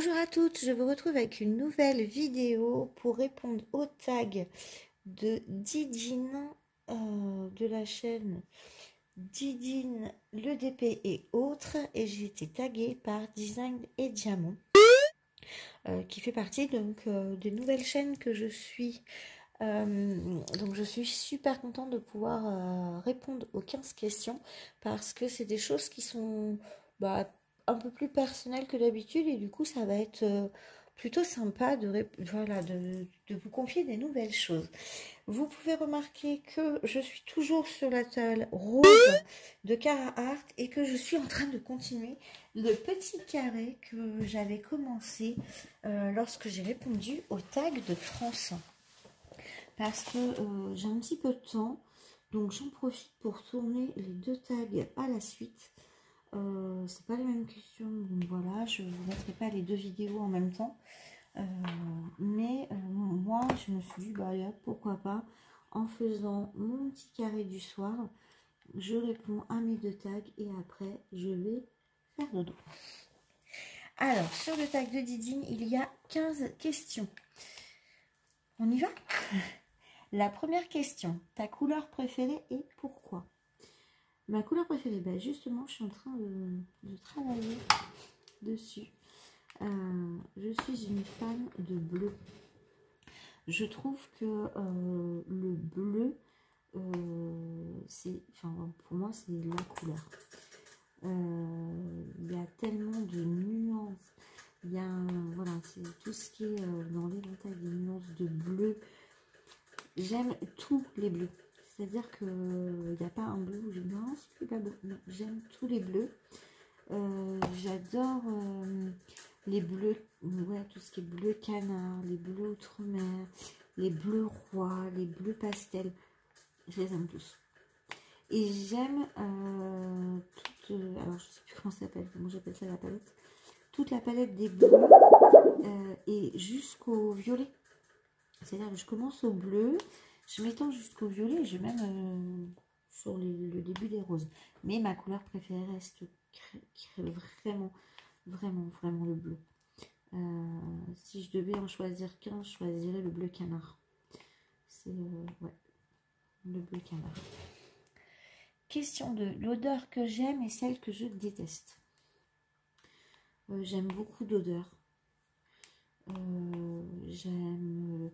Bonjour à toutes, je vous retrouve avec une nouvelle vidéo pour répondre au tag de Didine de la chaîne Didine, le DP et autres. Et j'ai été taguée par Design et Diamant qui fait partie donc des nouvelles chaînes que je suis. Donc je suis super contente de pouvoir répondre aux 15 questions parce que c'est des choses qui sont un peu plus personnelles que d'habitude et du coup ça va être plutôt sympa de vous confier des nouvelles choses. Vous pouvez remarquer que je suis toujours sur la toile rose de Cara Art et que je suis en train de continuer le petit carré que j'avais commencé lorsque j'ai répondu au tag de France. Parce que j'ai un petit peu de temps, donc j'en profite pour tourner les deux tags à la suite. C'est pas les mêmes questions, donc voilà, je ne vous mettrai pas les deux vidéos en même temps. Moi, je me suis dit, pourquoi pas, en faisant mon petit carré du soir, je réponds à mes deux tags et après, je vais faire dodo. Alors, sur le tag de Didine, il y a 15 questions. On y va? La première question, ta couleur préférée et pourquoi? Ma couleur préférée, justement, je suis en train de travailler dessus. Je suis une fan de bleu. Je trouve que le bleu, pour moi, c'est la couleur. Il y a tellement de nuances. Il y a, voilà, c'est tout ce qui est dans l'éventail des nuances de bleu. J'aime tous les bleus. C'est-à-dire qu'il n'y a pas un bleu où je dis non, c'est pas bleu. Non, j'aime tous les bleus. J'adore les bleus, ouais, tout ce qui est bleu canard, les bleus outre-mer, les bleus rois, les bleus pastels. Je les aime tous. Et j'aime alors je sais plus comment ça s'appelle, moi j'appelle ça la palette. Toute la palette des bleus et jusqu'au violet. C'est-à-dire que je commence au bleu, je m'étends jusqu'au violet et je vais même sur le début des roses. Mais ma couleur préférée reste vraiment le bleu. Si je devais en choisir qu'un, je choisirais le bleu canard. C'est ouais, le bleu canard. Question 2. L'odeur que j'aime et celle que je déteste. J'aime beaucoup d'odeurs. J'aime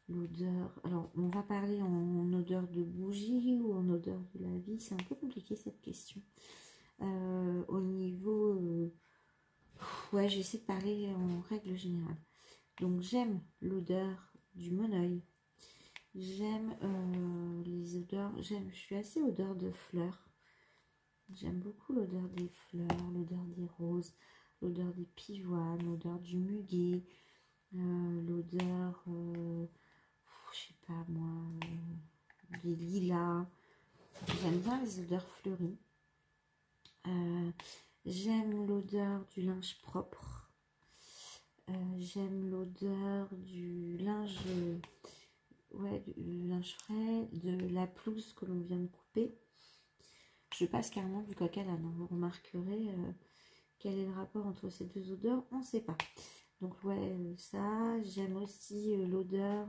l'odeur. Alors, on va parler en odeur de bougie ou en odeur de la vie. C'est un peu compliqué cette question. Au niveau... ouais, j'essaie de parler en règle générale. Donc, j'aime l'odeur du moneuil. J'aime les odeurs. Je suis assez odeur de fleurs. J'aime beaucoup l'odeur des fleurs, l'odeur des roses, l'odeur des pivoines, l'odeur du muguet, l'odeur, je sais pas moi, des lilas. J'aime bien les odeurs fleuries. J'aime l'odeur du linge propre. J'aime l'odeur du linge, ouais, du linge frais, de la pelouse que l'on vient de couper. Je passe carrément du coq à l'âne. Vous remarquerez quel est le rapport entre ces deux odeurs, on ne sait pas. Donc ouais, ça, j'aime aussi l'odeur,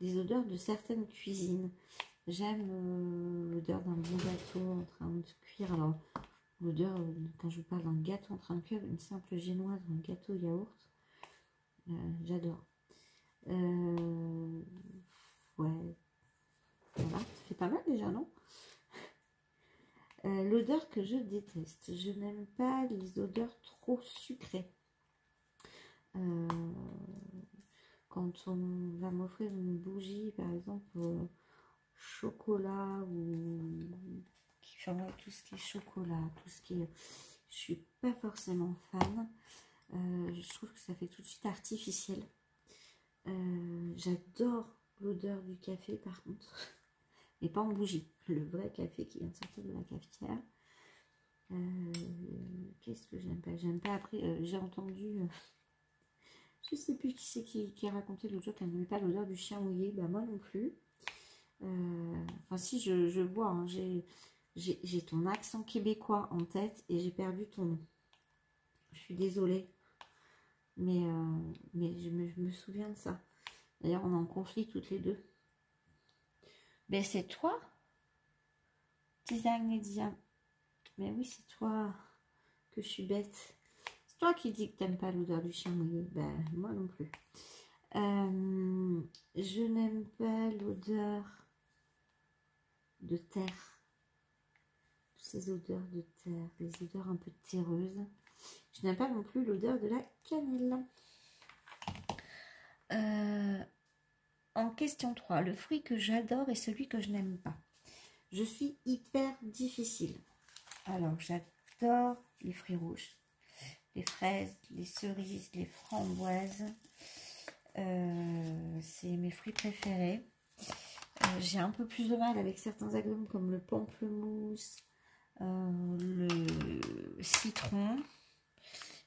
les odeurs de certaines cuisines. J'aime l'odeur d'un bon gâteau en train de cuire. Alors, l'odeur, quand je vous parle d'un gâteau en train de cuire, une simple génoise ou un gâteau yaourt, j'adore. Ouais, voilà, ça fait pas mal déjà, non? L'odeur que je déteste, je n'aime pas les odeurs trop sucrées. Quand on va m'offrir une bougie, par exemple, chocolat ou tout ce qui est chocolat, tout ce qui est... Je suis pas forcément fan. Je trouve que ça fait tout de suite artificiel. J'adore l'odeur du café, par contre. Mais pas en bougie, le vrai café qui vient de sortir de la cafetière. Qu'est-ce que j'aime pas? J'aime pas, après, j'ai entendu, je sais plus qui c'est qui a raconté l'autre jour qu'elle n'aimait pas l'odeur du chien mouillé. Moi non plus. Enfin si, je vois, hein, j'ai ton accent québécois en tête et j'ai perdu ton nom. Je suis désolée. mais je me souviens de ça. D'ailleurs, on est en conflit toutes les deux. Ben, c'est toi, Design Media. Mais oui, c'est toi que je suis bête. C'est toi qui dis que t'aimes pas l'odeur du chien mouillé. Ben, moi non plus. Je n'aime pas l'odeur de terre. Ces odeurs de terre, les odeurs un peu terreuses. Je n'aime pas non plus l'odeur de la cannelle. En question 3, le fruit que j'adore et celui que je n'aime pas. Je suis hyper difficile. Alors, j'adore les fruits rouges, les fraises, les cerises, les framboises. C'est mes fruits préférés. J'ai un peu plus de mal avec certains agrumes comme le pamplemousse, le citron.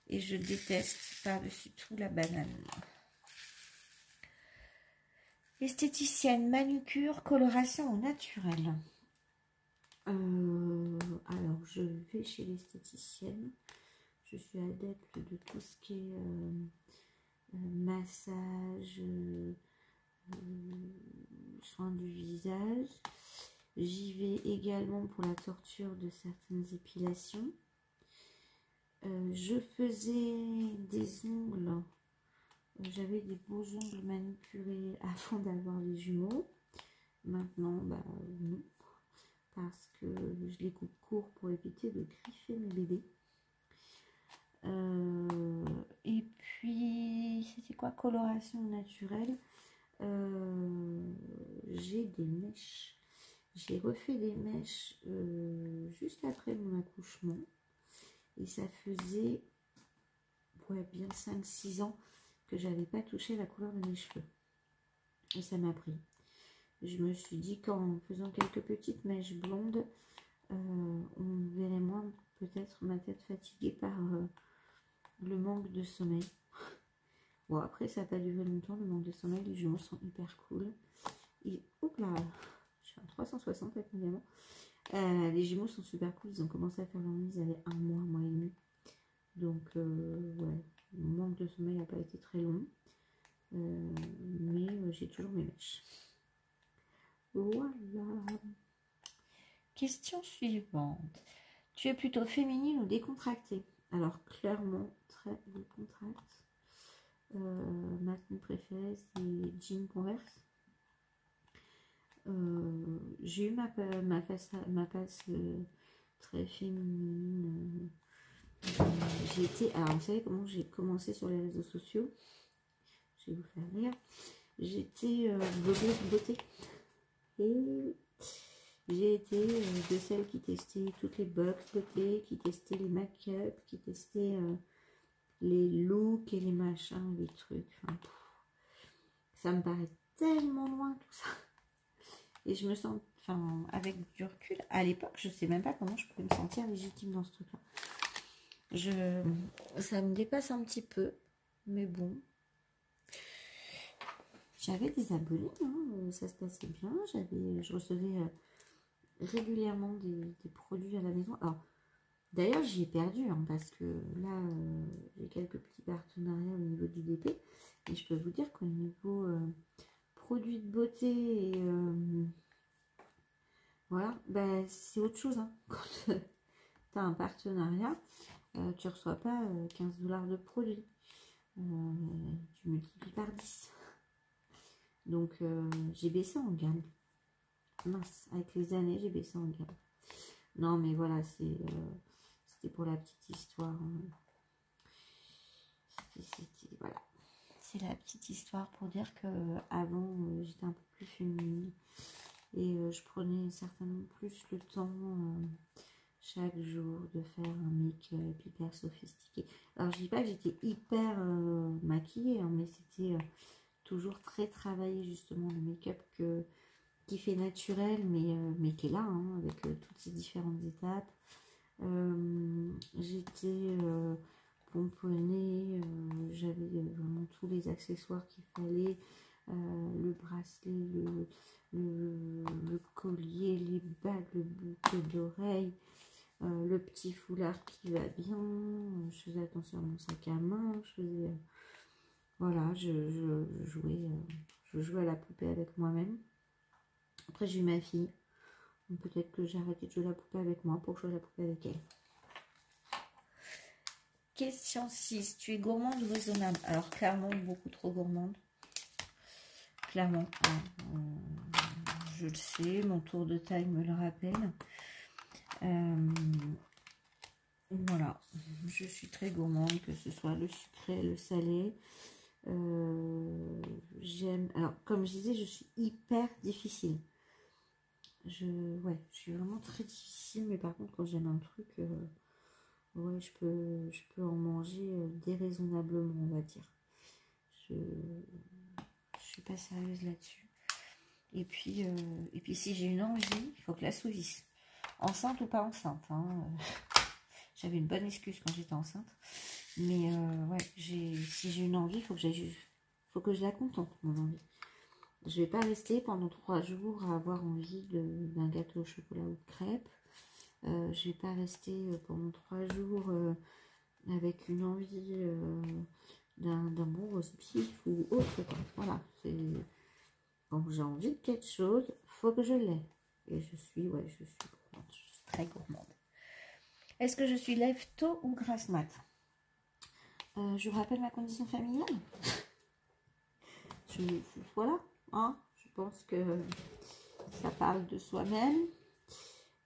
Et je déteste par-dessus tout la banane. Esthéticienne, manucure, coloration au naturel. Alors, je vais chez l'esthéticienne. Je suis adepte de tout ce qui est massage, soins du visage. J'y vais également pour la torture de certaines épilations. Je faisais des ongles. J'avais des beaux ongles manucurés avant d'avoir les jumeaux. Maintenant, bah non. Parce que je les coupe court pour éviter de griffer mes bébés. Et puis, c'était quoi? Coloration naturelle. J'ai des mèches. J'ai refait des mèches juste après mon accouchement. Et ça faisait ouais, bien 5-6 ans que j'avais pas touché la couleur de mes cheveux. Et ça m'a pris. Je me suis dit qu'en faisant quelques petites mèches blondes, on verrait moins peut-être ma tête fatiguée par le manque de sommeil. Bon, après, ça n'a pas duré longtemps, le manque de sommeil. Les jumeaux sont hyper cool. Et, hop là, je suis en 360 avec mon diamant. Les jumeaux sont super cool. Ils ont commencé à faire leur mise, ils avaient un mois et demi. Donc, ouais, le manque de sommeil n'a pas été très long. Mais j'ai toujours mes mèches. Voilà. Question suivante. Tu es plutôt féminine ou décontractée? Alors, clairement, très décontractée. Ma tenue préférée, c'est jean Converse. J'ai eu ma passe très féminine. J'ai été... Alors, vous savez comment j'ai commencé sur les réseaux sociaux? Je vais vous faire rire. J'étais blogueuse beauté. Et j'ai été de celles qui testaient toutes les box beauté, qui testaient les make-up, qui testaient les looks et les machins, les trucs. Enfin, ça me paraît tellement loin tout ça. Et je me sens, enfin, avec du recul, à l'époque, je sais même pas comment je pouvais me sentir légitime dans ce truc-là. Ça me dépasse un petit peu, mais bon. J'avais des abonnés, hein, ça se passait bien. Je recevais régulièrement des produits à la maison. Alors, d'ailleurs, j'y ai perdu, hein, parce que là, j'ai quelques petits partenariats au niveau du DP. Et je peux vous dire qu'au niveau produits de beauté et voilà, bah, c'est autre chose. Hein. Quand tu as un partenariat, tu ne reçois pas 15 $ de produits. Tu multiplies par 10. Donc, j'ai baissé en gamme. Mince, avec les années, j'ai baissé en gamme. Non, mais voilà, c'était pour la petite histoire. Voilà. C'est la petite histoire pour dire que avant j'étais un peu plus féminine. Et je prenais certainement plus le temps chaque jour de faire un make-up hyper sophistiqué. Alors, je dis pas que j'étais hyper maquillée, hein, mais c'était toujours très travaillé, justement, le make-up qui fait naturel, mais qui est là, hein, avec toutes ces différentes étapes. J'étais pomponnée, j'avais vraiment tous les accessoires qu'il fallait, le bracelet, le collier, les bagues, le boucle d'oreilles, le petit foulard qui va bien. Je faisais attention à mon sac à main, je faisais voilà, je jouais à la poupée avec moi-même. Après, j'ai eu ma fille. Peut-être que j'ai arrêté de jouer à la poupée avec moi pour jouer à la poupée avec elle. Question 6. Tu es gourmande ou raisonnable? Alors, clairement, beaucoup trop gourmande. Clairement. Hein, je le sais, mon tour de taille me le rappelle. Voilà. Je suis très gourmande, que ce soit le sucré, le salé. J'aime... Alors, comme je disais, je suis hyper difficile. Ouais, je suis vraiment très difficile, mais par contre, quand j'aime un truc... ouais, je peux en manger déraisonnablement, on va dire. Je suis pas sérieuse là-dessus. Et puis si j'ai une envie, il faut que la souvisse. Enceinte ou pas enceinte. Hein. J'avais une bonne excuse quand j'étais enceinte. Mais ouais, si j'ai une envie, il faut que je la contente, mon envie. Je vais pas rester pendant 3 jours à avoir envie d'un gâteau au chocolat ou de crêpes. Je vais pas rester pendant 3 jours avec une envie d'un bon roast beef ou autre. Voilà, quand j'ai envie de quelque chose, faut que je l'aie. Et je suis gourmande, je suis très gourmande. Est-ce que je suis lève tôt ou grasse mat? Je vous rappelle ma condition familiale. Voilà, hein, je pense que ça parle de soi-même.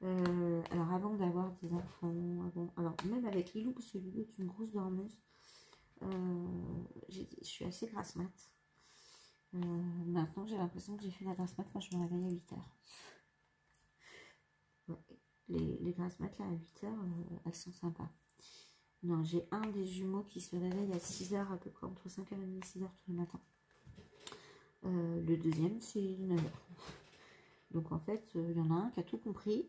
Alors avant d'avoir des enfants, alors même avec Lilou, parce que Lilou est une grosse dormeuse, je suis assez grasse mat. Maintenant j'ai l'impression que j'ai fait la grasse mat quand je me réveille à 8 heures. Ouais, les grasses mat là à 8 heures, elles sont sympas. Non, j'ai un des jumeaux qui se réveille à 6 heures à peu près, entre 5h30 et 6 heures tous les matins. Le deuxième c'est 9 heures. Donc en fait, il y en a un qui a tout compris.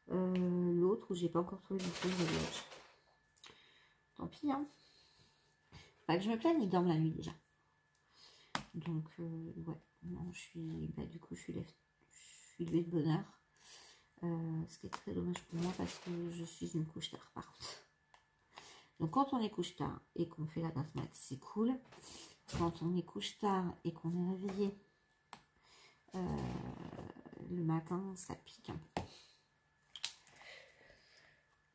L'autre où j'ai pas encore trouvé du point de réglage. Tant pis, hein. Pas que je me plaigne, il dorment la nuit déjà. Donc, ouais, non, du coup, je suis levée de bonne heure. Ce qui est très dommage pour moi parce que je suis une couche tard, par contre. Donc, quand on est couche tard et qu'on fait la grasse mat, c'est cool. Quand on est couche tard et qu'on est réveillé le matin, ça pique un peu.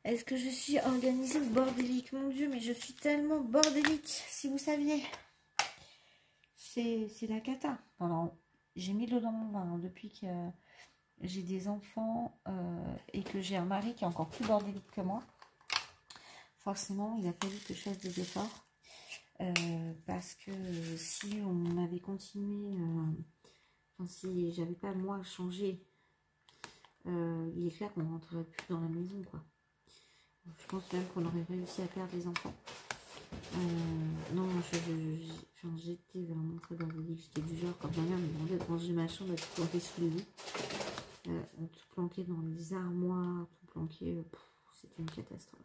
Est-ce que je suis organisée ou bordélique? Mon Dieu, mais je suis tellement bordélique, si vous saviez. C'est la cata. J'ai mis de l'eau dans mon vin hein, depuis que j'ai des enfants et que j'ai un mari qui est encore plus bordélique que moi. Forcément, il a fallu que je fasse des efforts. Parce que si on avait continué, si j'avais pas moi changé, il est clair qu'on rentrerait plus dans la maison, quoi. Je pense même qu'on aurait réussi à perdre les enfants. Non, j'étais vraiment très bordélique. J'étais du genre, quand ma mère me demandait de ranger ma chambre, à tout planquer sous le lit, tout planqué dans les armoires, tout planqué, c'était une catastrophe.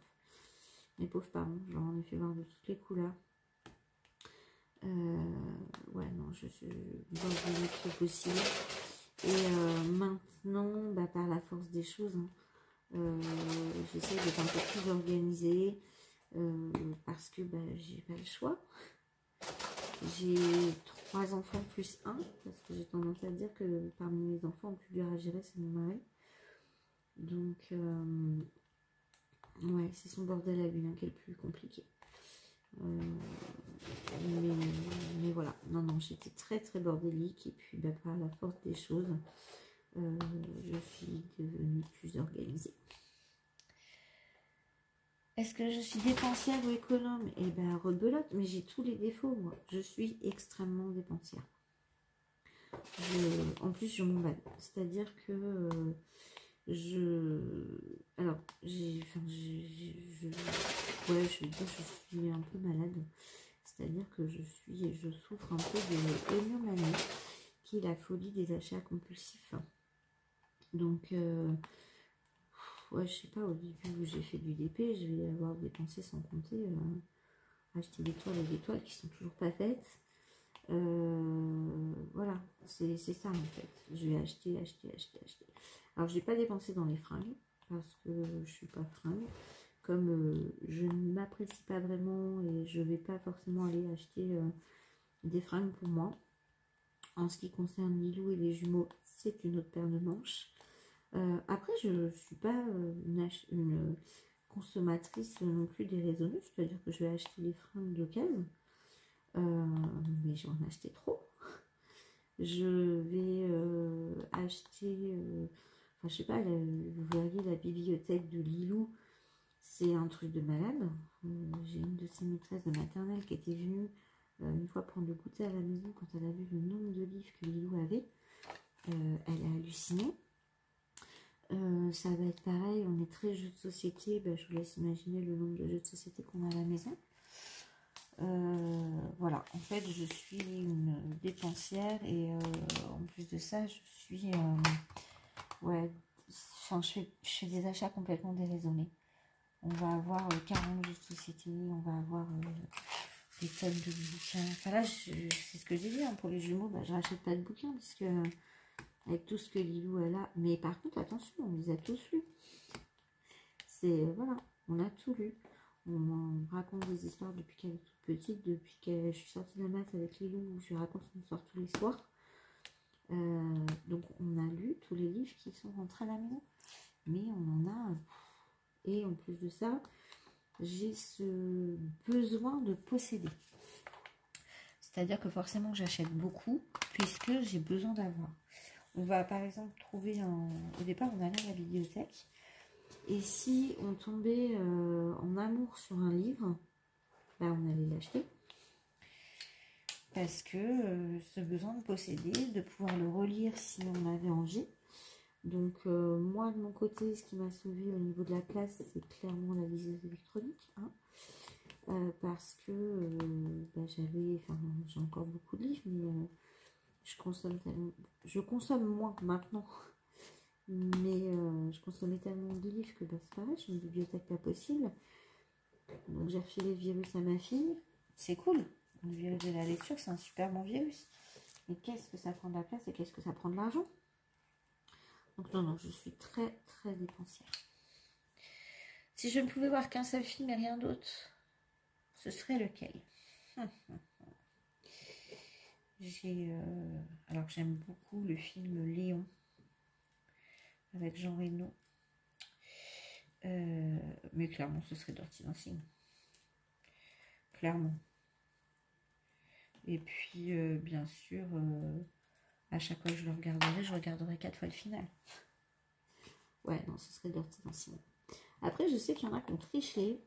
Mes pauvres parents, je leur en ai fait voir de toutes les couleurs. Ouais, non, je suis bordélique possible. Et maintenant, par la force des choses, j'essaie d'être un peu plus organisée parce que j'ai pas le choix. J'ai 3 enfants plus 1 parce que j'ai tendance à dire que parmi mes enfants, le plus dur à gérer, c'est mon mari. Donc, ouais, c'est son bordel à lui qui est le plus compliqué. Mais voilà, non, j'étais très très bordélique et puis par la force des choses, je suis devenue plus organisée. Est-ce que je suis dépensière ou économe? Eh ben, rebelote, mais j'ai tous les défauts, moi. Je suis extrêmement dépensière. En plus, je m'emballe. C'est-à-dire que alors, je suis un peu malade. C'est-à-dire que je souffre un peu de l'oniomanie, qui est la folie des achats compulsifs. Donc, ouais, je sais pas, au début où j'ai fait du DP, je vais avoir dépensé sans compter, acheter des toiles et des toiles qui sont toujours pas faites. Voilà, c'est ça en fait. Je vais acheter. Alors, je n'ai pas dépensé dans les fringues, parce que je suis pas fringue. Comme je ne m'apprécie pas vraiment et je vais pas forcément aller acheter des fringues pour moi. En ce qui concerne Lilou et les jumeaux, c'est une autre paire de manches. Après, je ne suis pas une consommatrice non plus déraisonnée, c'est-à-dire que je vais acheter des fringues d'occasion, mais j'en ai acheté trop. Je vais acheter, enfin je sais pas, vous voyez la bibliothèque de Lilou, c'est un truc de malade. J'ai une de ses maîtresses de maternelle qui était venue une fois prendre le goûter à la maison quand elle a vu le nombre de livres que Lilou avait. Elle a halluciné. Ça va être pareil, on est très jeux de société, je vous laisse imaginer le nombre de jeux de société qu'on a à la maison. Voilà, en fait je suis une dépensière et en plus de ça je suis ouais, enfin, je fais des achats complètement déraisonnés. On va avoir 40 jeux de société, on va avoir des tonnes de bouquins. Enfin là c'est ce que j'ai dit, hein, pour les jumeaux, je rachète pas de bouquins parce que avec tout ce que Lilou elle a, mais par contre attention, on les a tous lus. C'est voilà, on a tout lu. On raconte des histoires depuis qu'elle est toute petite, depuis que je suis sortie de la maths avec Lilou, je lui raconte une histoire tous les soirs. Donc on a lu tous les livres qui sont rentrés à la maison. Mais on en a... Et en plus de ça, j'ai ce besoin de posséder. C'est-à-dire que forcément j'achète beaucoup, puisque j'ai besoin d'avoir. On va par exemple trouver un... Au départ, on allait à la bibliothèque. Et si on tombait en amour sur un livre, on allait l'acheter. Parce que ce besoin de posséder, de pouvoir le relire si on avait envie. Donc moi de mon côté, ce qui m'a sauvé au niveau de la place, c'est clairement la liseuse électronique. Hein. Parce que j'ai encore beaucoup de livres, mais je consomme moins maintenant. Mais je consommais tellement de livres que c'est pareil, j'ai une bibliothèque pas possible. Donc j'ai refilé le virus à ma fille. C'est cool. Le virus de la lecture, c'est un super bon virus. Mais qu'est-ce que ça prend de la place et qu'est-ce que ça prend de l'argent? Donc non, je suis très très dépensière. Si je ne pouvais voir qu'un seul film et rien d'autre, ce serait lequel? Alors j'aime beaucoup le film Léon avec Jean Reno. Mais clairement, ce serait Dirty Dancing. Clairement. Et puis, bien sûr, à chaque fois que je regarderai 4 fois le final. Ouais, non, ce serait Dirty Dancing. Après, je sais qu'il y en a qui ont triché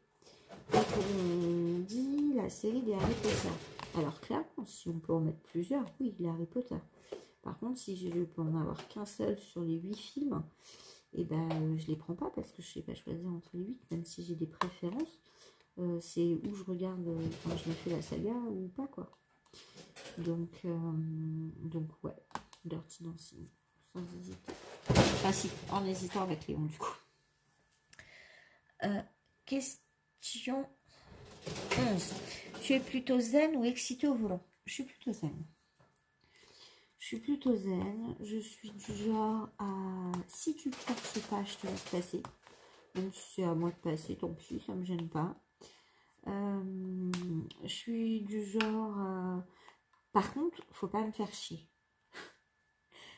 et qui ont dit la série des Harry Potter. Alors, clairement, si on peut en mettre plusieurs, oui, les Harry Potter. Par contre, si je peux en avoir qu'un seul sur les 8 films, et je les prends pas parce que je sais pas choisir entre les 8, même si j'ai des préférences. C'est où je regarde quand je me fais la saga ou pas, quoi. Donc ouais, Dirty Dancing, sans hésiter. Enfin si, en hésitant avec Léon du coup. Question 11. Tu es plutôt zen ou excité au volant? Je suis plutôt zen. Je suis plutôt zen. Je suis du genre à... Si tu forces pas, je te laisse passer. Même si c'est à moi de passer, tant pis, ça me gêne pas. Je suis du genre... Par contre, faut pas me faire chier.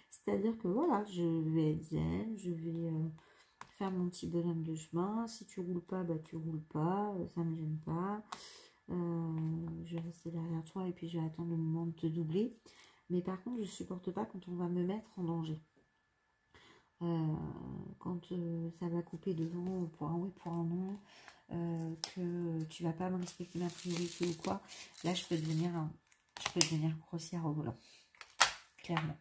C'est-à-dire que voilà, je vais être zen, je vais faire mon petit bonhomme de chemin. Si tu roules pas, tu roules pas, ça me gêne pas. Je vais rester derrière toi et puis je vais attendre le moment de te doubler. Mais par contre, je supporte pas quand on va me mettre en danger. Quand ça va couper devant pour un oui, pour un non, que tu vas pas me respecter ma priorité ou quoi, là je peux devenir grossière au volant. Clairement.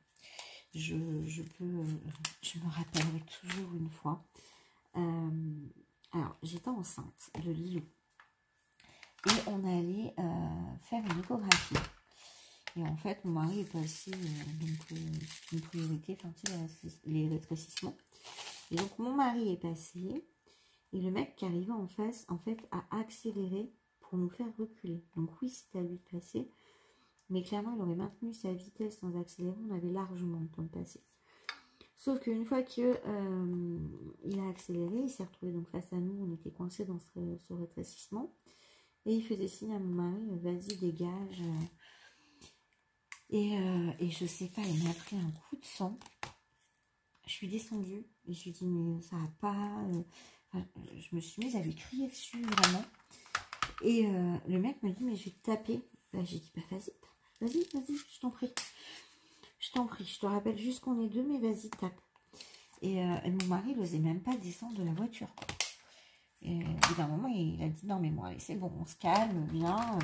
Je me rappellerai toujours une fois. Alors, j'étais enceinte de Lilou. Et on allait faire une échographie. Et en fait, mon mari est passé, une priorité, enfin, tu sais, les rétrécissements. Et donc, mon mari est passé. Et le mec qui arrivait en face, en fait, a accéléré pour nous faire reculer. Donc oui, c'était à lui de passer. Mais clairement, il aurait maintenu sa vitesse sans accélérer. On avait largement le temps de passer. Sauf qu'une fois qu'il a accéléré, il s'est retrouvé donc face à nous. On était coincés dans ce rétrécissement. Et il faisait signe à mon mari, vas-y, dégage. Et je sais pas, il m'a pris un coup de sang. Je suis descendue et je lui ai dit, mais ça va pas. Enfin, je me suis mise à lui crier dessus, vraiment. Et le mec me dit, mais je vais te taper. Bah, j'ai dit, bah vas-y, vas-y, je t'en prie. Je t'en prie, je te rappelle juste qu'on est deux, mais vas-y, tape. Et mon mari n'osait même pas descendre de la voiture. Et au bout d'un moment, il a dit, non mais moi, allez, c'est bon, on se calme, viens,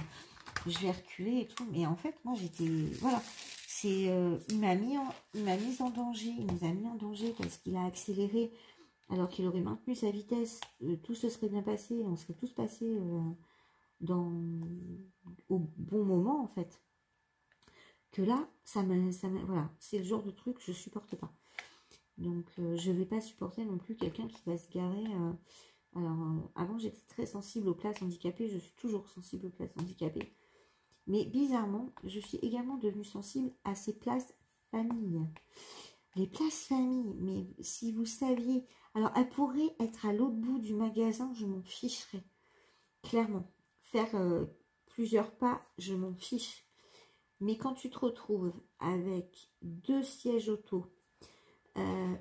je vais reculer et tout. Mais en fait, moi, j'étais... Voilà, c'est... il m'a mis en danger, il nous a mis en danger parce qu'il a accéléré alors qu'il aurait maintenu sa vitesse. Tout se serait bien passé, on serait tous passés au bon moment, en fait. Que là, voilà, c'est le genre de truc que je supporte pas. Donc, je vais pas supporter non plus quelqu'un qui va se garer. Alors, avant, j'étais très sensible aux places handicapées. Je suis toujours sensible aux places handicapées. Mais bizarrement, je suis également devenue sensible à ces places famille. Les places famille, mais si vous saviez... Alors, elles pourraient être à l'autre bout du magasin, je m'en ficherais. Clairement. Faire plusieurs pas, je m'en fiche. Mais quand tu te retrouves avec 2 sièges auto,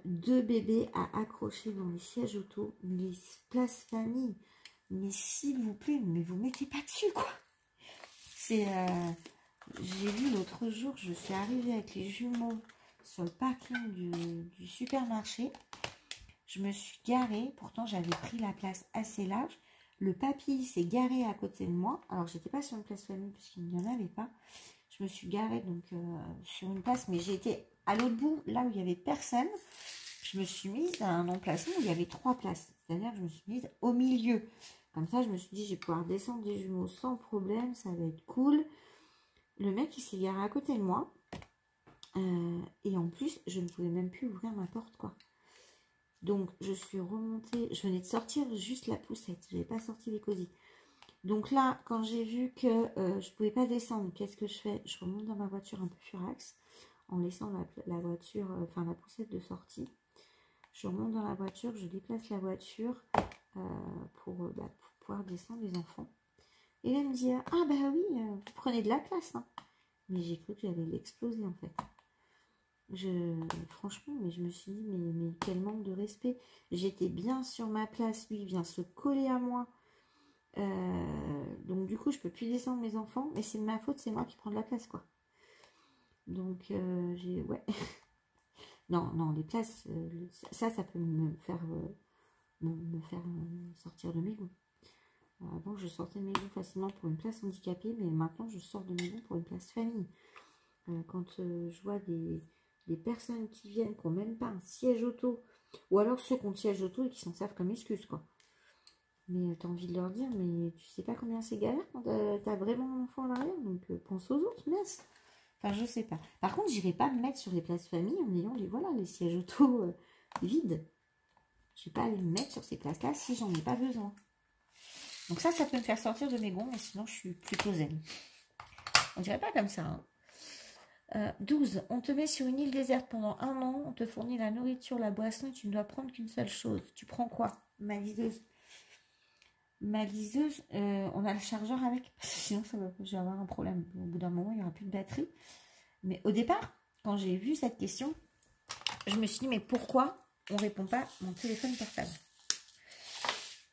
2 bébés à accrocher dans les sièges auto, les places famille, mais s'il vous plaît, mais vous mettez pas dessus, quoi. C'est... j'ai vu l'autre jour, je suis arrivée avec les jumeaux sur le parking du supermarché. Je me suis garée, pourtant j'avais pris la place assez large. Le papy s'est garé à côté de moi. Alors, j'étais pas sur une place famille puisqu'il n'y en avait pas. Je me suis garée donc sur une place, mais j'ai été à l'autre bout, là où il n'y avait personne. Je me suis mise à un emplacement où il y avait 3 places. C'est-à-dire que je me suis mise au milieu. Comme ça, je me suis dit, je vais pouvoir descendre des jumeaux sans problème, ça va être cool. Le mec, il s'est garé à côté de moi. Et en plus, je ne pouvais même plus ouvrir ma porte, quoi. Donc, je suis remontée. Je venais de sortir juste la poussette. Je n'avais pas sorti les cosy. Donc là, quand j'ai vu que je ne pouvais pas descendre, qu'est-ce que je fais? Je remonte dans ma voiture un peu furax, en laissant la voiture, enfin la poussette de sortie. Je remonte dans la voiture, je déplace la voiture pour pouvoir descendre les enfants. Et là, il me dit, ah bah oui, vous prenez de la place, hein. Mais j'ai cru que j'allais l'exploser, en fait. Franchement, mais je me suis dit, mais quel manque de respect. J'étais bien sur ma place, lui, il vient se coller à moi. Donc du coup, je peux plus descendre mes enfants. Mais c'est de ma faute, c'est moi qui prends de la place, quoi. Donc, ouais. Non, les places, ça peut me faire... me faire sortir de mes gonds. Avant, je sortais de mes gonds facilement pour une place handicapée, mais maintenant, je sors de mes gonds pour une place famille. Quand je vois des personnes qui viennent, qui n'ont même pas un siège auto, ou alors ceux qui ont le siège auto et qui s'en servent comme excuse, quoi. Mais tu as envie de leur dire, mais tu sais pas combien c'est galère quand tu as vraiment un enfant à l'arrière, donc pense aux autres, mince. Enfin, je sais pas. Par contre, j'irai pas me mettre sur les places famille en ayant les sièges auto vides. Je vais pas aller me mettre sur ces places-là si j'en ai pas besoin. Donc ça peut me faire sortir de mes gonds, mais sinon je suis plutôt zen. On dirait pas comme ça. Hein. 12. On te met sur une île déserte pendant 1 an, on te fournit la nourriture, la boisson, et tu ne dois prendre qu'une seule chose. Tu prends quoi? Ma liseuse. Ma liseuse, on a le chargeur avec, parce que sinon je vais avoir un problème. Au bout d'un moment, il n'y aura plus de batterie. Mais au départ, quand j'ai vu cette question, je me suis dit, mais pourquoi on ne répond pas à mon téléphone portable?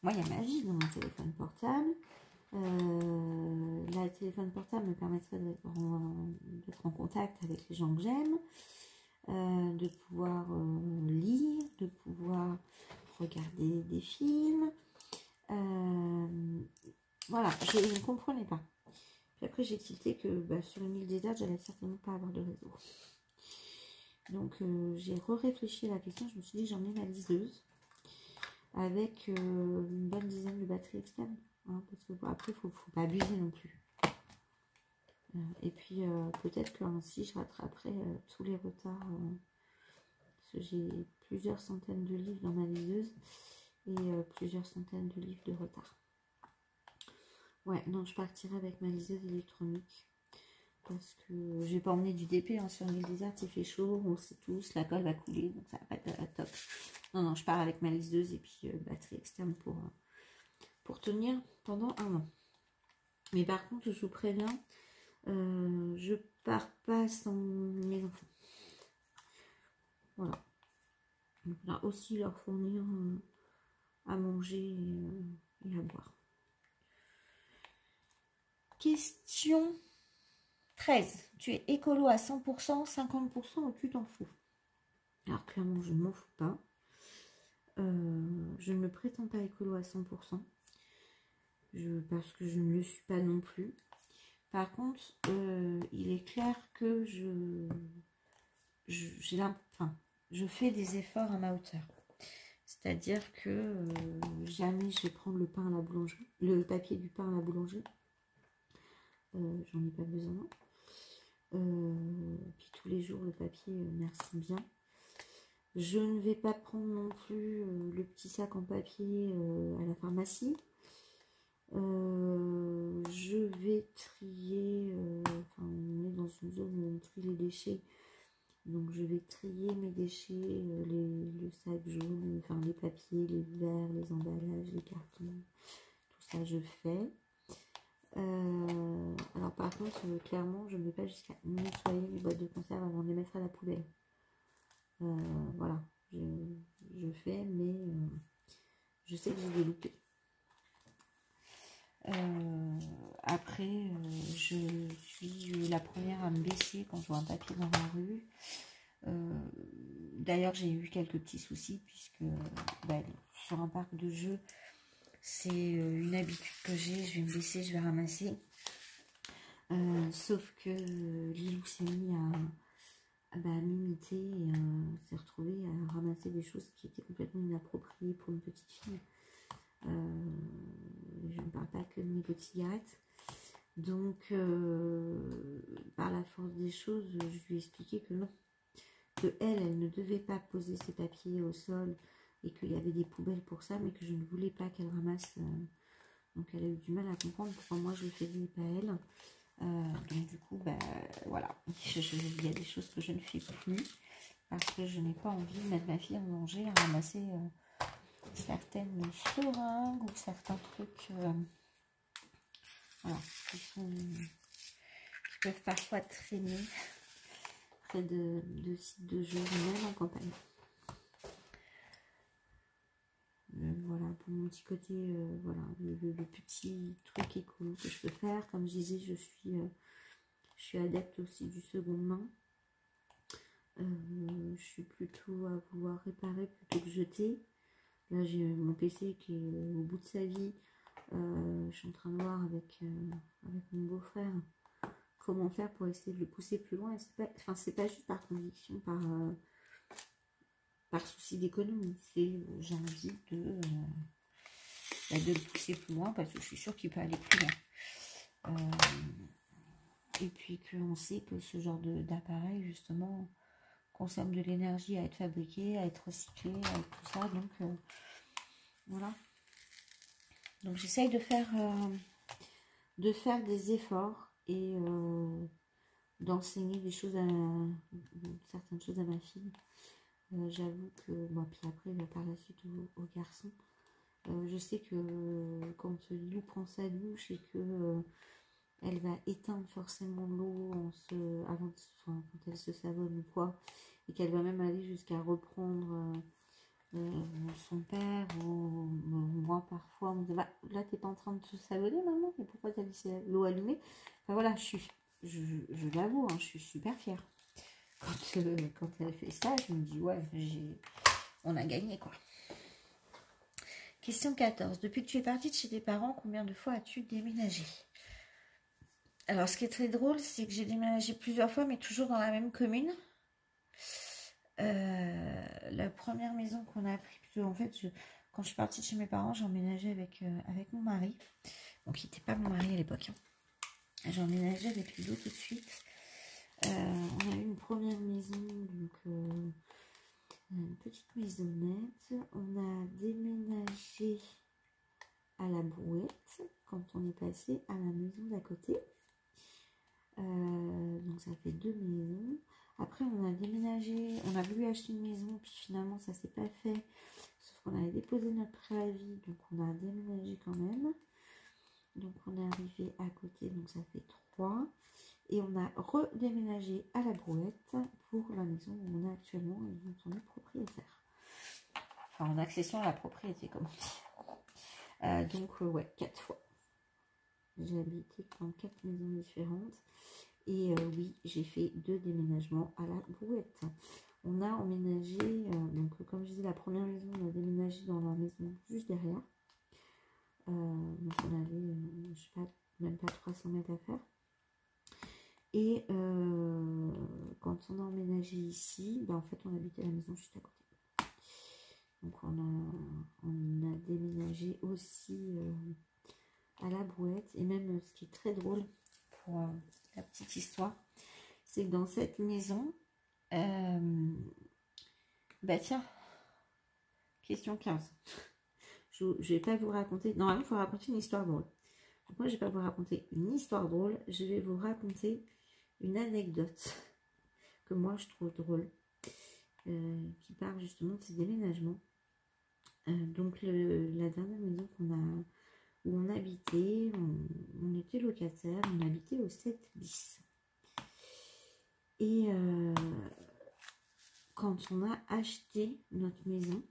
Moi, il y a ma vie dans mon téléphone portable. Le téléphone portable me permettrait d'être en contact avec les gens que j'aime, de pouvoir lire, de pouvoir regarder des films. Voilà, je ne comprenais pas. Puis après, j'ai tilté que sur une île déserte, j'allais certainement pas avoir de réseau. Donc, j'ai réfléchi à la question. Je me suis dit, j'en ai ma liseuse avec une bonne dizaine de batteries externes. Hein, parce que après, il ne faut pas abuser non plus. Et puis, peut-être qu'ainsi, je rattraperai tous les retards. Parce que j'ai plusieurs centaines de livres dans ma liseuse et plusieurs centaines de livres de retard. Ouais, non, je partirai avec ma liseuse électronique. Parce que je vais pas emmener du DP sur une île déserte, il fait chaud, on le sait tous, la colle va couler, donc ça va pas être top. Non, je pars avec ma liseuse et puis batterie externe pour tenir pendant 1 an. Mais par contre, je vous préviens, Je pars pas sans mes enfants. Voilà. Donc, on va aussi leur fournir à manger et à boire. Question 13. Tu es écolo à 100%, 50% ou tu t'en fous? Alors clairement, je ne m'en fous pas. Je ne me prétends pas écolo à 100%. Parce que je ne le suis pas non plus. Par contre, il est clair que je fais des efforts à ma hauteur. C'est-à-dire que jamais je vais prendre le pain à la boulangerie, le papier du pain à la boulangerie. J'en ai pas besoin. Puis tous les jours, le papier, merci bien. Je ne vais pas prendre non plus le petit sac en papier à la pharmacie. Je vais trier, on est dans une zone où on trie les déchets, donc je vais trier mes déchets, le sac jaune, enfin les papiers, les verres, les emballages, les cartons, tout ça je fais. Alors par contre, clairement, je ne vais pas jusqu'à nettoyer les boîtes de conserve avant de les mettre à la poubelle. Voilà, je fais, mais je sais que j'ai des loupés. Après, je suis la première à me baisser quand je vois un papier dans la rue. D'ailleurs, j'ai eu quelques petits soucis puisque sur un parc de jeux, c'est une habitude que j'ai. Je vais me baisser, je vais ramasser. Sauf que Lilou s'est mis à m'imiter et s'est retrouvé à ramasser des choses qui étaient complètement inappropriées pour une petite fille. Je ne parle pas que de mégots de cigarettes. Donc, par la force des choses, je lui ai expliqué que non. Que elle ne devait pas poser ses papiers au sol et qu'il y avait des poubelles pour ça, mais que je ne voulais pas qu'elle ramasse. Donc, elle a eu du mal à comprendre pourquoi moi je le faisais et pas elle. Donc, du coup, voilà. Il y a des choses que je ne fais plus parce que je n'ai pas envie de mettre ma fille en danger à ramasser certaines seringues ou certains trucs voilà, qui peuvent parfois traîner près de sites de jeux, même en campagne. Voilà, pour mon petit côté, voilà, le petit truc écolo que je peux faire. Comme je disais, je suis adepte aussi du seconde main. Je suis plutôt à vouloir réparer plutôt que jeter. Là, j'ai mon PC qui est au bout de sa vie. Je suis en train de voir avec mon beau-frère comment faire pour essayer de le pousser plus loin. C'est pas juste par conviction, par souci d'économie. C'est j'ai envie de le pousser plus loin parce que je suis sûre qu'il peut aller plus loin. Et puis qu'on sait que ce genre d'appareil, justement, consomme de l'énergie à être fabriqué, à être recyclé, à tout ça. Donc, voilà. Donc, j'essaye de faire des efforts et d'enseigner certaines choses à ma fille. J'avoue que, puis après, par la suite, aux garçons. Je sais que quand Lilou prend sa douche et que elle va éteindre forcément l'eau quand elle se savonne ou quoi, et qu'elle va même aller jusqu'à reprendre son père ou moi parfois, on me dit là t'es pas en train de te savonner maman, mais pourquoi t'as laissé l'eau allumée? Enfin voilà, je l'avoue, je suis super fière. Quand elle fait ça, je me dis ouais, on a gagné quoi. Question 14. Depuis que tu es partie de chez tes parents, combien de fois as-tu déménagé? Alors, ce qui est très drôle, c'est que j'ai déménagé plusieurs fois, mais toujours dans la même commune. La première maison qu'on a prise, parce que, en fait, quand je suis partie de chez mes parents, j'emménageais avec mon mari. Donc, il n'était pas mon mari à l'époque. J'emménageais avec lui tout de suite. On a eu une première maison, donc une petite maisonnette. On a déménagé à la Brouette quand on est passé à la maison d'à côté. Donc ça fait 2 maisons. Après on a déménagé, on a voulu acheter une maison, puis finalement ça s'est pas fait. Sauf qu'on avait déposé notre préavis, donc on a déménagé quand même. Donc on est arrivé à côté, donc ça fait 3. Et on a redéménagé à la Brouette pour la maison où on est actuellement et dont on est propriétaire. Enfin, en accession à la propriété, comme on dit. Donc, ouais, 4 fois. J'ai habité dans 4 maisons différentes. Et oui, j'ai fait 2 déménagements à la Brouette. On a emménagé, donc comme je disais, la première maison, on a déménagé dans la maison juste derrière. Donc on avait, je sais pas, même pas 300 mètres à faire. Et quand on a emménagé ici, ben, en fait on habitait la maison juste à côté. Donc on a déménagé aussi à la Brouette. Et même ce qui est très drôle pour la petite histoire, c'est que dans cette maison, bah tiens, question 15. Je ne vais pas vous raconter, normalement il faut raconter une histoire drôle. Donc moi je ne vais pas vous raconter une histoire drôle, je vais vous raconter une anecdote que moi je trouve drôle, qui parle justement de ces déménagements. Donc la dernière maison où on habitait, on était locataire, on habitait au 7 bis. Et quand on a acheté notre maison,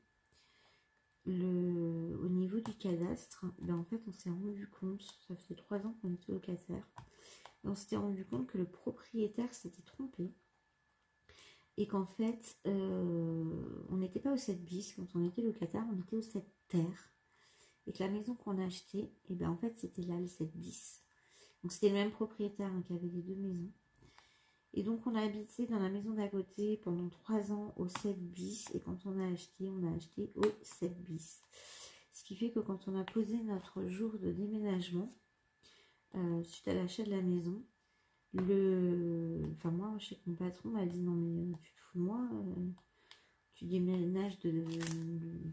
au niveau du cadastre, ben en fait on s'est rendu compte, ça faisait 3 ans qu'on était locataire, et on s'était rendu compte que le propriétaire s'était trompé et qu'en fait on n'était pas au 7 bis quand on était locataire, on était au 7 terre, et que la maison qu'on a achetée, et ben en fait c'était là le 7 bis. Donc c'était le même propriétaire qui avait les 2 maisons. Et donc on a habité dans la maison d'à côté pendant 3 ans au 7 bis. Et quand on a acheté au 7 bis. Ce qui fait que quand on a posé notre jour de déménagement, suite à l'achat de la maison, enfin moi je sais que mon patron m'a dit non mais tu te fous de moi, tu déménages de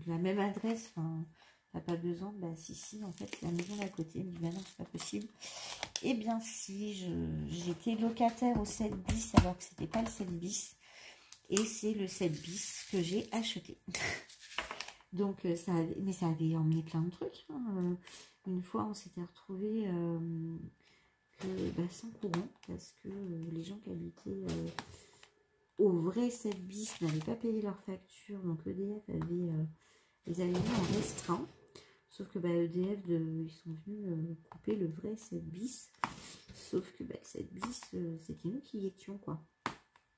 la même adresse, enfin t'as pas besoin. Bah si en fait c'est la maison d'à côté. Il me dit bah non c'est pas possible. Eh bien si, j'étais locataire au 7 bis alors que c'était pas le 7 bis. Et c'est le 7 bis que j'ai acheté. Donc ça avait emmené plein de trucs. Hein. Une fois on s'était retrouvés sans courant parce que les gens qui habitaient au vrai 7 bis n'avaient pas payé leur facture. Donc EDF les avait mis en restreint. Sauf que EDF, ils sont venus couper le vrai 7 bis. Sauf que 7 bis, c'était nous qui y étions, quoi.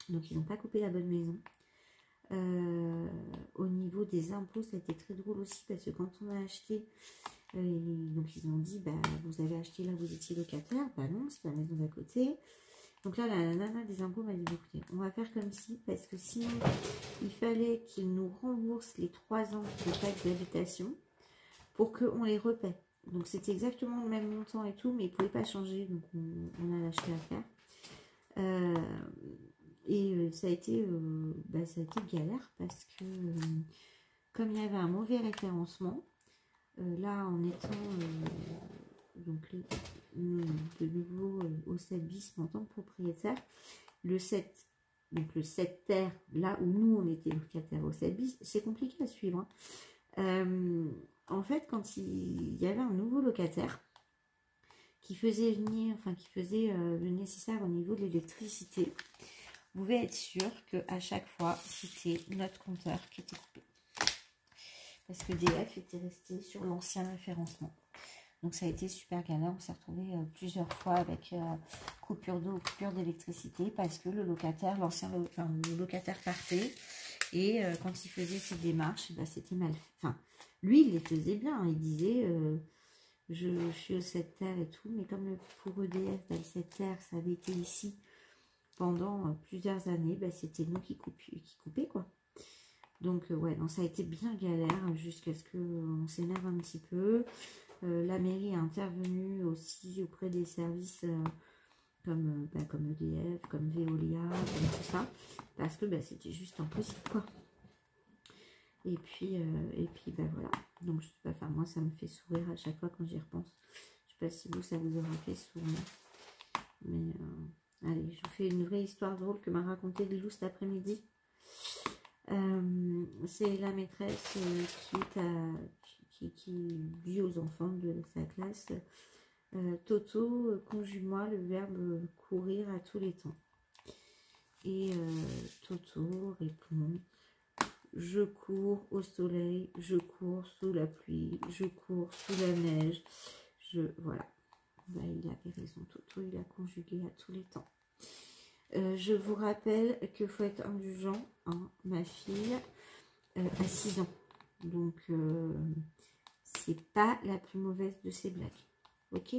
Donc, ils n'ont pas coupé la bonne maison. Au niveau des impôts, ça a été très drôle aussi parce que quand on a acheté, donc ils ont dit, vous avez acheté là où vous étiez locataire. Non, c'est la maison d'à côté. Donc là, la nana des impôts m'a dit, écoutez, on va faire comme si, parce que sinon, il fallait qu'ils nous remboursent les 3 ans de taxes d'habitation pour qu'on les repaie. Donc c'était exactement le même montant et tout, mais ils ne pouvaient pas changer, donc on a lâché à faire. Et ça a été galère parce que comme il y avait un mauvais référencement, là en étant de nouveau au 7 bis en tant que propriétaire, le 7 terre, là où nous on était locataire au 7 bis, c'est compliqué à suivre. En fait, quand il y avait un nouveau locataire qui faisait venir, qui faisait le nécessaire au niveau de l'électricité, vous pouvez être sûr qu'à chaque fois, c'était notre compteur qui était coupé. Parce que DF était resté sur l'ancien référencement. Donc ça a été super galère. On s'est retrouvé plusieurs fois avec coupure d'eau, coupure d'électricité, parce que le locataire partait. Et quand il faisait ses démarches, c'était mal fait. Enfin, lui, il les faisait bien. Il disait, je suis au 7 terre et tout. Mais comme pour EDF, le 7 terre, ça avait été ici pendant plusieurs années, c'était nous qui coupions, quoi. Donc, ça a été bien galère jusqu'à ce qu'on s'énerve un petit peu. La mairie a intervenu aussi auprès des services comme EDF, comme Veolia, comme tout ça, parce que c'était juste impossible, quoi. Et puis voilà. Donc je sais pas, moi ça me fait sourire à chaque fois quand j'y repense. Je sais pas si vous, ça vous aura fait sourire. Mais allez, je vous fais une vraie histoire drôle que m'a raconté Lilou cet après-midi. C'est la maîtresse qui dit aux enfants de sa classe, Toto, conjugue-moi le verbe courir à tous les temps. Et Toto répond: je cours au soleil, je cours sous la pluie, je cours sous la neige. Voilà. Ben, il avait raison, Toto, il a conjugué à tous les temps. Je vous rappelle qu'il faut être indulgent. Hein, ma fille a 6 ans. Donc, c'est pas la plus mauvaise de ses blagues. Ok?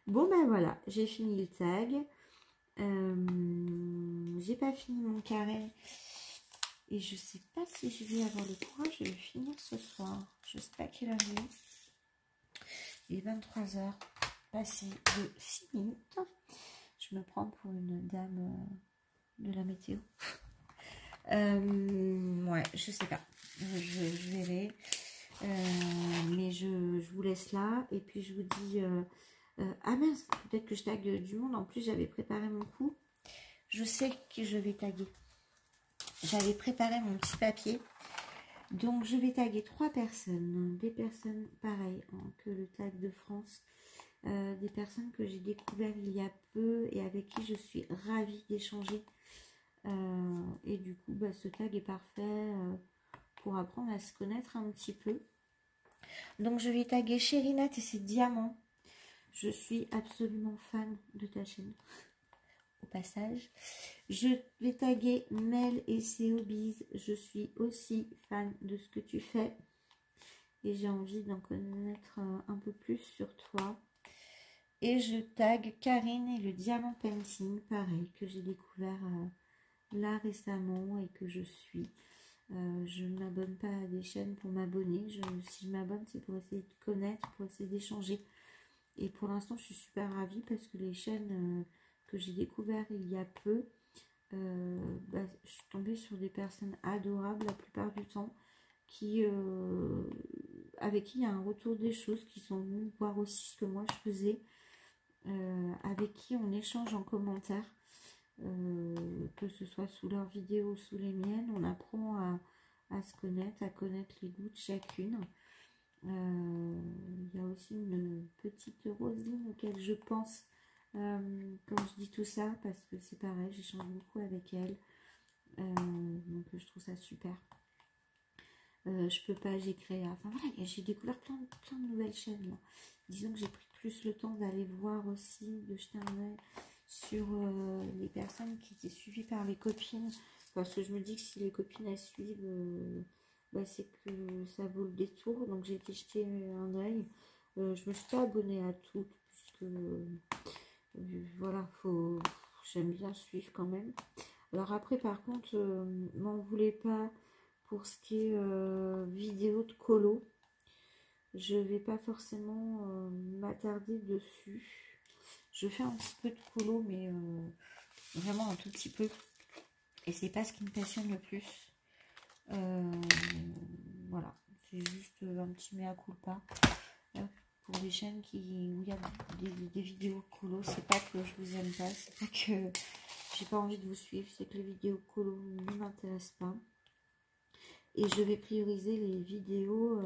Bon, ben voilà, j'ai fini le tag. J'ai pas fini mon carré. Et je sais pas si je vais avoir le courage de le finir ce soir. Je sais pas quelle heure il est. Il est 23h. Passé de 6 minutes. Je me prends pour une dame de la météo. Ouais, je sais pas. Je verrai. Mais je vous laisse là. Et puis je vous dis... ah mince, peut-être que je tague du monde. En plus, j'avais préparé mon coup. Je sais que je vais taguer. J'avais préparé mon petit papier. Donc, je vais taguer 3 personnes. Des personnes pareilles que le tag de France. Des personnes que j'ai découvert il y a peu et avec qui je suis ravie d'échanger. Et du coup, bah, ce tag est parfait pour apprendre à se connaître un petit peu. Donc, je vais taguer Cherinat et ses diamants. Je suis absolument fan de ta chaîne. Au passage, je vais taguer Mel et ses hobbies. Je suis aussi fan de ce que tu fais et j'ai envie d'en connaître un peu plus sur toi. Et je tag Karine et le diamant painting, pareil, que j'ai découvert là récemment et que je suis. Je ne m'abonne pas à des chaînes pour m'abonner. Si je m'abonne, c'est pour essayer de connaître, pour essayer d'échanger. Et pour l'instant, je suis super ravie parce que les chaînes que j'ai découvertes il y a peu, je suis tombée sur des personnes adorables la plupart du temps, avec qui il y a un retour des choses, qui sont venus voir aussi ce que moi je faisais, avec qui on échange en commentaire, que ce soit sous leurs vidéos ou sous les miennes. On apprend à se connaître, à connaître les goûts de chacune. Il y a aussi une petite Roselyne auquel je pense quand je dis tout ça, parce que c'est pareil, j'échange beaucoup avec elle, donc je trouve ça super. Je peux pas, j'ai créé, enfin voilà, j'ai découvert plein de nouvelles chaînes là. Disons que j'ai pris plus le temps d'aller voir aussi, de jeter un œil sur les personnes qui étaient suivies par les copines, parce que je me dis que si les copines elles suivent, c'est que ça vaut le détour. Donc j'ai été jeter un œil. Je me suis pas abonnée à toutes, puisque voilà, j'aime bien suivre quand même. Alors après, par contre, m'en voulez pas pour ce qui est vidéo de colo. Je vais pas forcément m'attarder dessus. Je fais un petit peu de colo, mais vraiment un tout petit peu. Et c'est pas ce qui me passionne le plus. Voilà, c'est juste un petit mea culpa pour les chaînes où il y a des vidéos colo. C'est pas que je vous aime pas, c'est pas que j'ai pas envie de vous suivre, c'est que les vidéos colo ne m'intéressent pas. Et je vais prioriser les vidéos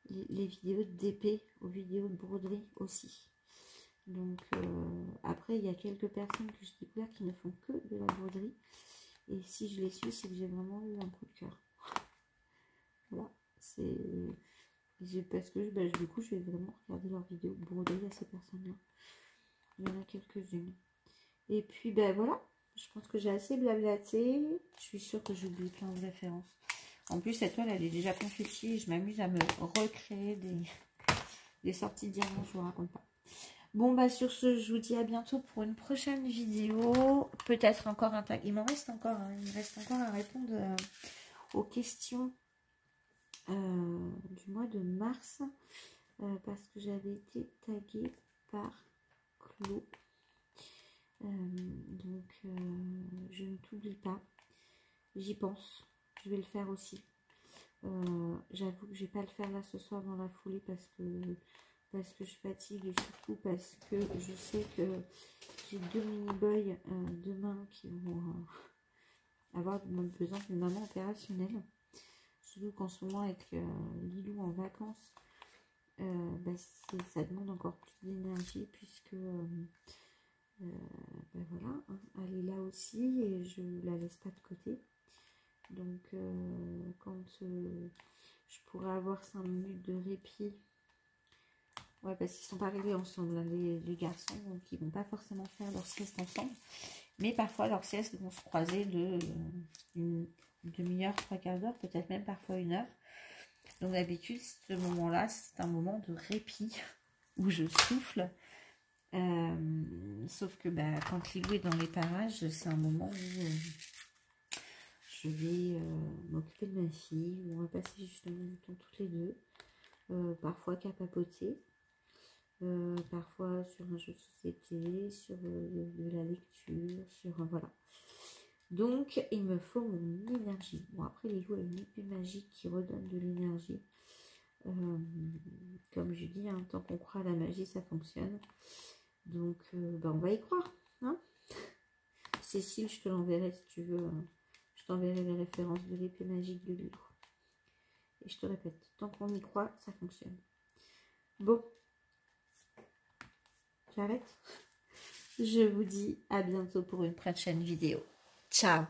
d'épée aux vidéos de broderie aussi. Donc après, il y a quelques personnes que j'ai découvert qui ne font que de la broderie. Et si je les suis, c'est que j'ai vraiment eu un coup de cœur. Voilà, parce que du coup, je vais vraiment regarder leurs vidéos broderie à ces personnes-là. Il y en a quelques-unes. Et puis, voilà, je pense que j'ai assez blablaté. Je suis sûre que j'oublie plein de références. En plus, cette toile, elle est déjà confettie et je m'amuse à me recréer des sorties de diamants, je vous raconte pas. Bon, sur ce, je vous dis à bientôt pour une prochaine vidéo. Peut-être encore un tag. Il me reste encore à répondre aux questions du mois de mars. Parce que j'avais été taguée par Clo. Donc, je ne t'oublie pas. J'y pense. Je vais le faire aussi. J'avoue que je vais pas le faire là ce soir dans la foulée parce que je fatigue et surtout parce que je sais que j'ai 2 mini-boys demain qui vont avoir besoin d'une maman opérationnelle. Surtout qu'en ce moment avec Lilou en vacances, ça demande encore plus d'énergie puisque voilà, hein, elle est là aussi et je la laisse pas de côté. Donc quand je pourrais avoir 5 minutes de répit, ouais, parce qu'ils sont pas arrivés ensemble, hein, les garçons, donc ils vont pas forcément faire leur sieste ensemble, mais parfois leurs siestes vont se croiser de une demi-heure, 3/4 d'heure, peut-être même parfois 1 heure. Donc d'habitude, ce moment-là, c'est un moment de répit où je souffle. Sauf que quand Lilou est dans les parages, c'est un moment où je vais m'occuper de ma fille, où on va passer justement du temps toutes les deux, parfois qu'à papoter, parfois sur un jeu de société, sur de la lecture, sur voilà. Donc il me faut mon énergie. Bon, après Lilou a une épée magique qui redonne de l'énergie. Comme je dis, hein, tant qu'on croit à la magie, ça fonctionne. Donc, on va y croire. Hein, Cécile, je te l'enverrai si tu veux. Je t'enverrai les références de l'épée magique de Lilou. Et je te répète, tant qu'on y croit, ça fonctionne. Bon, j'arrête. Je vous dis à bientôt pour une prochaine vidéo. Ciao!